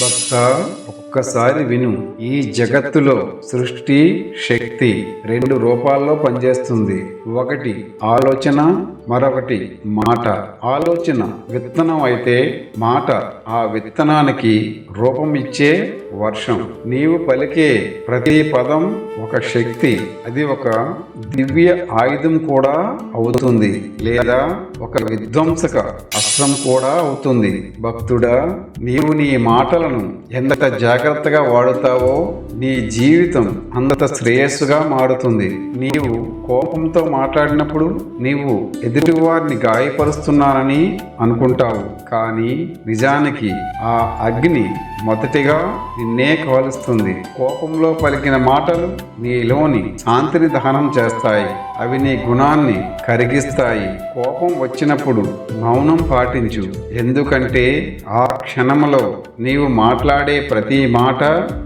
భక్త, ఒక్కసారి విను. ఈ జగత్తులో సృష్టి శక్తి రెండు రూపాల్లో పనిచేస్తుంది. ఒకటి ఆలోచన, మరొకటి మాట. ఆలోచన విత్తనం అయితే మాట ఆ విత్తనానికి రూపం ఇచ్చే వర్షం. నీవు పలికే ప్రతి పదం ఒక శక్తి. అది ఒక దివ్య ఆయుధం కూడా అవుతుంది, లేదా ఒక విధ్వంసక అస్త్రం కూడా అవుతుంది. భక్తుడా, నీవు నీ మాటలను ఎంత జాగ్రత్తగా వాడుతావో నీ జీవితం అంత శ్రేయస్సుగా మారుతుంది. నీవు కోపంతో మాట్లాడినప్పుడు నీవు ఎదుటివారిని గాయపరుస్తున్నానని అనుకుంటావు, కానీ నిజానికి ఆ అగ్ని మొదటిగా నిన్నే కాలుస్తుంది. కోపంలో పలికిన మాటలు నీలోని శాంతిని దహనం చేస్తాయి. అవి నీ గుణాన్ని కరిగిస్తాయి. కోపం వచ్చినప్పుడు మౌనం పాటించు, ఎందుకంటే ఆ క్షణంలో నీవు మాట్లాడే ప్రతి మాట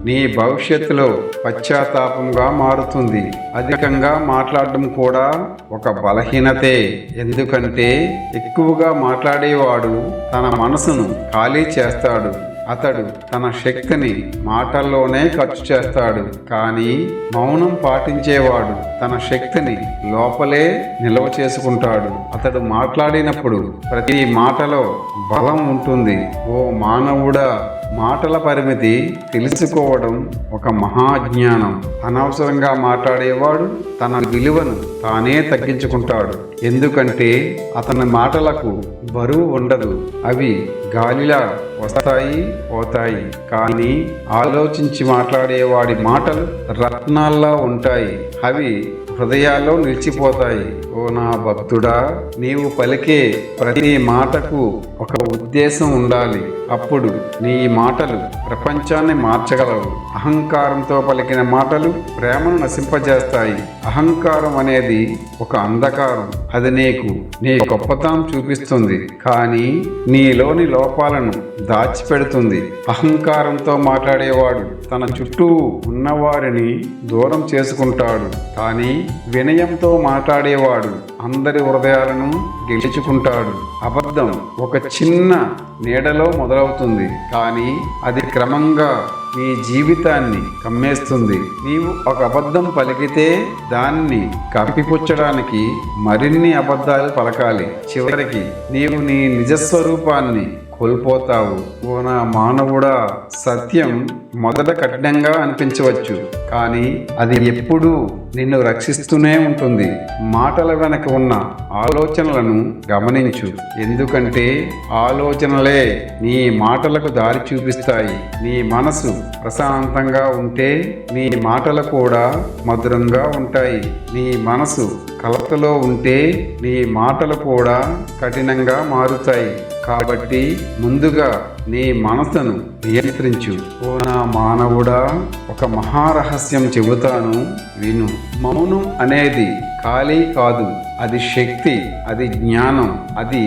నీ భవిష్యత్తులో పశ్చాత్తాపంగా మారుతుంది. అధికంగా మాట్లాడడం కూడా ఒక బలహీనతే, ఎందుకంటే ఎక్కువగా మాట్లాడేవాడు తన మనసును ఖాళీ చేస్తాడు. అతడు తన శక్తిని మాటల్లోనే ఖర్చు చేస్తాడు, కానీ మౌనం పాటించేవాడు తన శక్తిని లోపలే నిల్వ చేసుకుంటాడు. అతడు మాట్లాడినప్పుడు ప్రతి మాటలో బలం ఉంటుంది. ఓ మానవుడా, మాటల పరిమితి తెలుసుకోవడం ఒక మహాజ్ఞానం. అనవసరంగా మాట్లాడేవాడు తన విలువను తానే తగ్గించుకుంటాడు, ఎందుకంటే అతని మాటలకు బరువు ఉండదు. అవి గాలిలా వస్తాయి, పోతాయి. కానీ ఆలోచించి మాట్లాడేవాడి మాటలు రత్నాల్లా ఉంటాయి. అవి హృదయాల్లో నిలిచిపోతాయి. ఓ నా భక్తుడా, నీవు పలికే ప్రతి మాటకు ఒక ఉద్దేశం ఉండాలి. అప్పుడు నీ మాటలు ప్రపంచాన్ని మార్చగలవు. అహంకారంతో పలికిన మాటలు ప్రేమను నశింపజేస్తాయి. అహంకారం అనేది ఒక అంధకారం. అది నీకు నీ గొప్పతనం చూపిస్తుంది, కానీ నీలోని లోపాలను దాచిపెడుతుంది. అహంకారంతో మాట్లాడేవాడు తన చుట్టూ ఉన్నవారిని దూరం చేసుకుంటాడు, కానీ వినయంతో మాట్లాడేవాడు అందరి హృదయాలను గెలుచుకుంటాడు. అబద్ధం ఒక చిన్న నీడలో మొదలవుతుంది, కానీ అది క్రమంగా నీ జీవితాన్ని కమ్మేస్తుంది. నీవు ఒక అబద్ధం పలికితే దాన్ని కప్పిపుచ్చడానికి మరిన్ని అబద్ధాలు పలకాలి. చివరికి నీవు నీ నిజస్వరూపాన్ని కోల్పోతావు. ఓ నా మానవుడా, సత్యం మొదట కఠినంగా అనిపించవచ్చు, కానీ అది ఎప్పుడూ నిన్ను రక్షిస్తూనే ఉంటుంది. మాటల వెనక ఉన్న ఆలోచనలను గమనించు, ఎందుకంటే ఆలోచనలే నీ మాటలకు దారి చూపిస్తాయి. నీ మనసు ప్రశాంతంగా ఉంటే నీ మాటలు కూడా మధురంగా ఉంటాయి. నీ మనసు కలతలో ఉంటే నీ మాటలు కూడా కఠినంగా మారుతాయి. కాబట్టి ముందుగా నీ మనసును నియంత్రించు. ఓ నా మానవుడా, ఒక మహారహస్యం చెబుతాను, విను. మౌనం అనేది ఖాళీ కాదు, అది శక్తి, అది జ్ఞానం, అది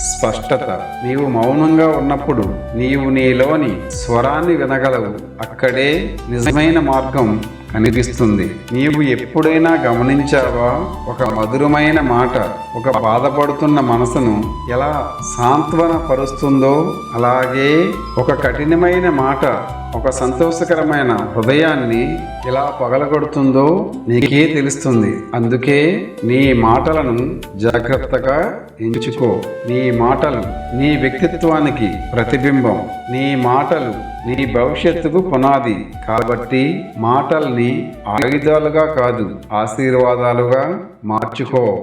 స్పష్టత. నీవు మౌనంగా ఉన్నప్పుడు నీవు నీలోని స్వరాన్ని వినగలవు. అక్కడే నిజమైన మార్గం కనిపిస్తుంది. నీవు ఎప్పుడైనా గమనించావా, ఒక మధురమైన మాట ఒక బాధపడుతున్న మనసును ఎలా సాంత్వన పరుస్తుందో, అలాగే ఒక కఠినమైన మాట ఒక సంతోషకరమైన హృదయాన్ని ఎలా పగలగొడుతుందో నీకే తెలుస్తుంది. అందుకే నీ మాటలను జాగ్రత్తగా ఎంచుకో. నీ మాటలు నీ వ్యక్తిత్వానికి ప్రతిబింబం. నీ మాటలు నీ భవిష్యత్తుకు పునాది. కాబట్టి మాటల్ని ఆయుధాలుగా కాదు, ఆశీర్వాదాలుగా మార్చుకో.